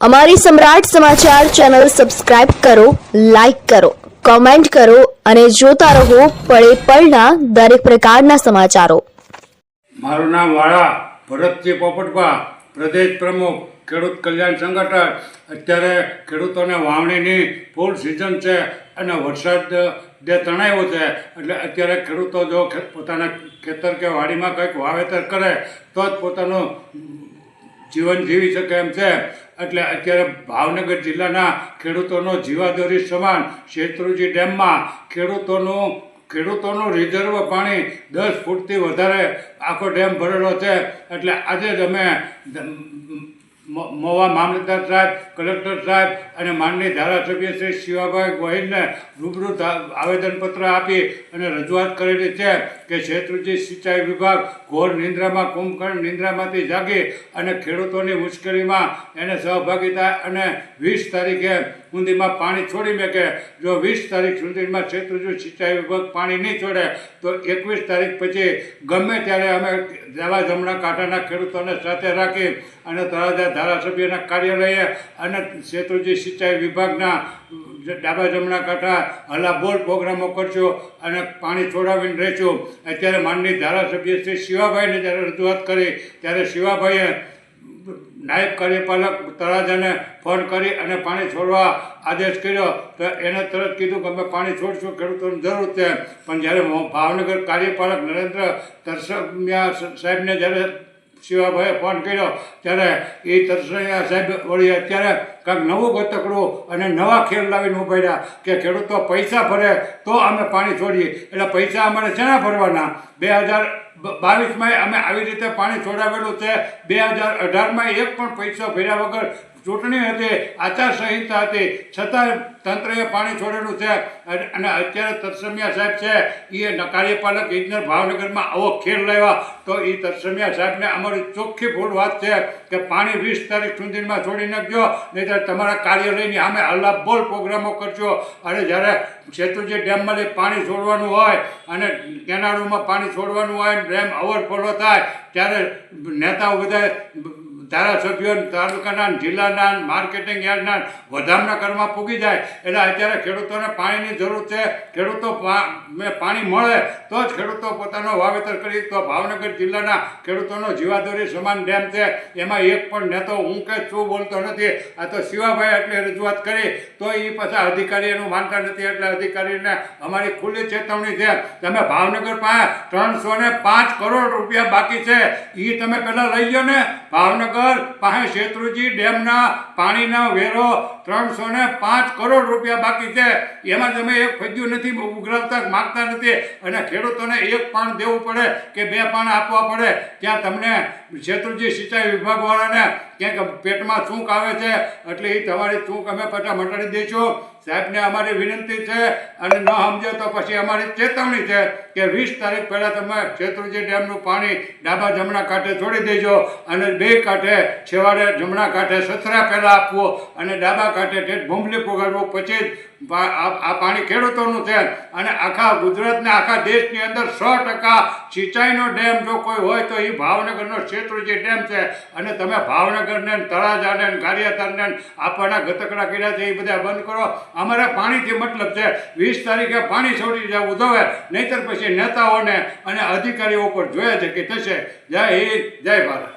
અમારી સમ્રાટ સમાચાર ચેનલ સબસ્ક્રાઇબ કરો, લાઇક કરો, કોમેન્ટ કરો અને જોતા રહો પળે પળના દરેક પ્રકારના સમાચારો. મારું નામ વાળા ભરતજી પોપટભા, પ્રદેશ પ્રમુખ ખેડૂત કલ્યાણ સંગઠન. અત્યારે ખેડૂતોને વાવણીની ફૂલ સિઝન છે અને વરસાદ જે તણાયો છે એટલે અત્યારે ખેડૂતો જો પોતાના ખેતર કે વાડીમાં કંઈક વાવેતર કરે તો જ પોતાનું જીવન જીવી શકે એમ છે. એટલે અત્યારે ભાવનગર જિલ્લાના ખેડૂતોનો જીવાદોરી સમાન શેત્રુંજી ડેમમાં ખેડૂતોનું રિઝર્વ પાણી 10 ફૂટથી વધારે આખો ડેમ ભરેલો છે. એટલે આજે જ અમે મહુવા મામલતદાર સાહેબ, કલેક્ટર સાહેબ અને માનનીય ધારાસભ્ય શ્રી શિવાભાઈ ગોહિલને રૂબરૂ આવેદનપત્ર આપી અને રજૂઆત કરેલી છે કે શેત્રુંજી સિંચાઈ વિભાગ ઘોર નિંદ્રામાં કુંભકર્ણ નિંદ્રામાંથી જાગી અને ખેડૂતોની મુશ્કેલીમાં એને સહભાગી થાય અને 20 તારીખે સુધીમાં પાણી છોડી મેકે. જો 20 તારીખ સુધીમાં શેત્રુંજી સિંચાઈ વિભાગ પાણી નહીં છોડે તો 21 તારીખ પછી ગમે ત્યારે અમે જવા જમણા કાંઠાના ખેડૂતોને સાથે રાખી અને તળાજા ધારાસભ્યના કાર્યાલયે અને શેત્રુંજી સિંચાઈ વિભાગના ડાબા જમણા કાંઠા હલાબોલ પ્રોગ્રામો કરશું અને પાણી છોડાવીને રહીશું. અત્યારે માનનીય ધારાસભ્ય શ્રી શિવાભાઈને જ્યારે રજૂઆત કરી ત્યારે શિવાભાઈએ નાયબ કાર્યપાલક તળાજાને ફોન કરી અને પાણી છોડવા આદેશ કર્યો તો એને તરત કીધું કે અમે પાણી છોડશું, ખેડૂતોની જરૂર છે. પણ જ્યારે ભાવનગર કાર્યપાલક નરેન્દ્ર તરસમિયા સાહેબને જ્યારે શિવાભાઈએ ફોન કર્યો ત્યારે એ તરસમિયા સાહેબ વળી અત્યારે કાંઈક નવું ગતકડું અને નવા ખેલ લાવીને ઉભાડ્યા કે ખેડૂતો પૈસા ભરે તો અમે પાણી છોડીએ. એટલે પૈસા અમારે શેના ભરવાના? 2022માં અમે આવી રીતે પાણી છોડાવેલું છે. 2018માં એક પણ પૈસો ભર્યા વગર ચૂંટણી હતી, આચારસંહિતા હતી, છતાં તંત્રએ પાણી છોડેલું છે. અને અત્યારે તરસમિયા સાહેબ છે એ કાર્યપાલક ઇજનેર ભાવનગરમાં આવો ખેલ લાવ્યા તો એ તરસમિયા સાહેબને અમારી ચોખ્ખી ભૂલ વાત છે કે પાણી 20 તારીખ સુધીમાં છોડી નાખજો, નહીં તો તમારા કાર્યાલયની સામે હલ્લાબોલ પ્રોગ્રામો કરજો. અને જ્યારે શેત્રુંજી ડેમમાંથી પાણી છોડવાનું હોય અને કેનાલોમાં પાણી છોડવાનું હોય ડેમ ઓવરફ્લો થાય ત્યારે નેતાઓ બધા ધારાસભ્યો તાલુકાના, જિલ્લાના, માર્કેટિંગ યાર્ડના વધામણા કરવા પૂગી જાય. એટલે અત્યારે ખેડૂતોને પાણીની જરૂર છે. ખેડૂતો પાણી મળે તો જ ખેડૂતો પોતાનો વાવેતર કરી. તો ભાવનગર જિલ્લાના ખેડૂતોનો જીવાદોરી સમાન ડેમ છે, એમાં એક પણ નેતો હું કે શું બોલતો નથી. આ તો શિવાભાઈ એટલે રજૂઆત કરી તો એ પાછા અધિકારી એનું માનતા નથી. એટલે અધિકારીને અમારી ખુલ્લી ચેતવણી છે, તમે ભાવનગર પાસે 305 કરોડ રૂપિયા બાકી છે એ તમે પહેલાં લઈ લો ને. ભાવનગર પાસે શેત્રુંજી ડેમના પાણીના વેરો 305 કરોડ રૂપિયા બાકી છે. એમાં તમે એક ફજ્યું નથી ઉઘરાવતા, માગતા નથી. અને ખેડૂતોને એક પાણ દેવું પડે કે 2 પાણ આપવા પડે ત્યાં તમને શેત્રુંજી સિંચાઈ વિભાગવાળાને ક્યાંક પેટમાં ચૂંક આવે છે. એટલે એ તમારી ચૂંક અમે પાછા મટાડી દઈશું. સાહેબને અમારી વિનંતી છે અને ન સમજો તો પછી અમારી ચેતવણી છે કે 20 તારીખ પહેલાં તમે શેત્રુંજી ડેમનું પાણી ડાબા જમણા કાંઠે છોડી દેજો અને 2 કાંઠે છેવાડે જમણા કાંઠે સથરા પહેલાં આપવું અને ડાબા કાંઠે ઠેઠ ભૂંબલી પોગાડવું. પછી જ આ પાણી ખેડૂતોનું છે. અને આખા ગુજરાતના આખા દેશની અંદર 100% સિંચાઈનો ડેમ જો કોઈ હોય તો એ ભાવનગરનો શેત્રુંજી ડેમ છે. અને તમે ભાવનગરને, તળાજાને, ગારિયાધારને આપવાના ગતકડા કર્યા છે એ બધા બંધ કરો. અમારે પાણીથી મતલબ છે. 20 તારીખે પાણી છોડી જવું જોવે, નહીંતર પછી નેતાઓને અને અધિકારીઓ પર જોયા છે કે થશે. જય હિન્દ, જય ભારત.